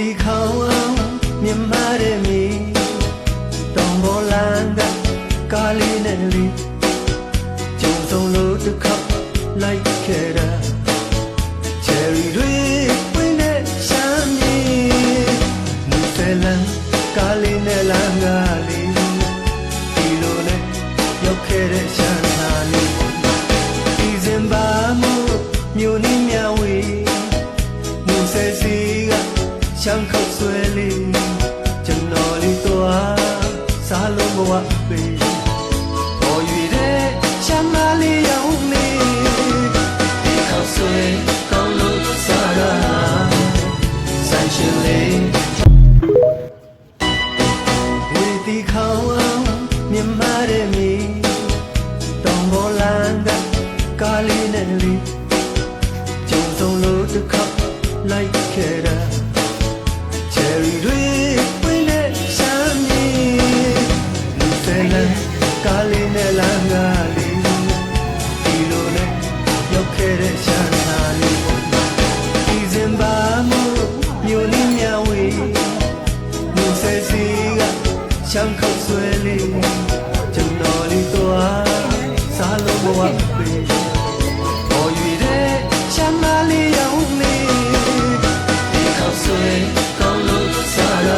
တီခေါင်းမြင်မာတဲ့မီတောင်ပေါ်လမ်းကကားလေးနဲ့လေးကျုံဆုံးလို့တစ်ခါလိုက်ခဲ့တာချယ်ရီတွေပွင့်တဲ့ရှမ်းမြေနူဖဲလန်ကားလေးနဲ့လမ်းကလေးဒီလိုနဲ့ရောက်ခဲ့တဲ့ရှမ်းသာလေးဒီစင်ပါမှုမြို့နေမြဝေမူဆယ်စီကရှမ်းခောက်ဆွဲလေးကျွန်တော်လေးတော့စားလုံးဘဝပေပေါ်ရွေတဲ့ရှမ်းမလေးရောင်းနေဒီခောက်ဆွဲကောင်းလို့စားရဆန်ရှင်လေးဝေတီခေါင်းမြင်မာတဲ့မီတောင်ပေါ်လမ်းကကားလေးနဲ့လေးကျုံဆုံးလို့တစ်ခါလိုက်ခဲ့တာချယ်ရီတွေပွင့်တဲ့ရှမ်းမြေလူဖဲလန်ကားလေးနဲ့လမ်းကလေးဒီလိုနဲ့ရောက်ခဲ့တဲ့ရှမ်းသာလေးဒီစင်ပါမှုမြို့နေမြဝေမူဆယ်စီကရှမ်းခောက်ဆွဲလေးကျွန်တော်လေးတော့စားလို့ဘဝပေပေါ်ရွေတဲ့ရှမ်းမလေးရောင်းနေဒီခောက်ဆွဲကောင်းလို့စားရ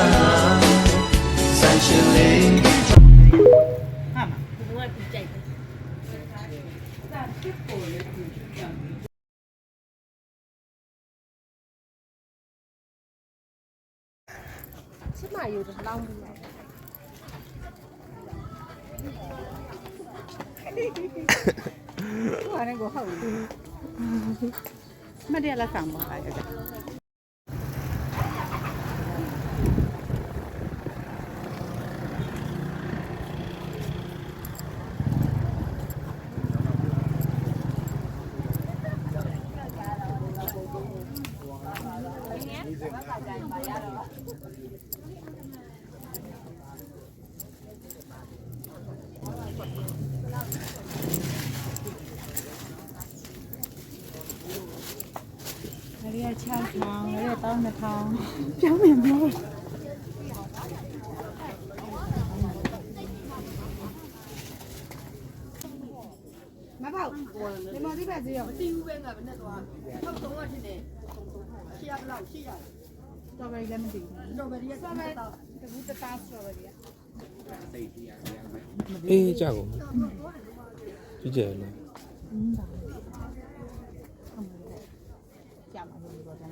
ဆန်ရှင်လေးဟာမဘုရားကြည့်ကြိုက်တယ်ဒါဖြစ်ပေါ်လေဒီကြောင့်起码有的浪不了。我那个好，没得了上不来的。เรียกช่างทองเรียกต้นมะทองเจ้าเหมียวมากမပေါ့ဒီမော်ဒီပဲစီရောတီးဦးပဲငါဘယ်နဲ့သွားဟုတ်ဆုံးတော့ဖြစ်တယ်ရှေ့ရဘလောက်ရှေ့ရတယ်စတော်ဘယ်ရီလည်းမသိဘူးစတော်ဘယ်ရီကစတော်ဘယ်တကူတသားစတော်ဘယ်ရီကအေးကြောက်ကုန်ကြည့်ကြလေကြာမှာလို့ပြောတယ်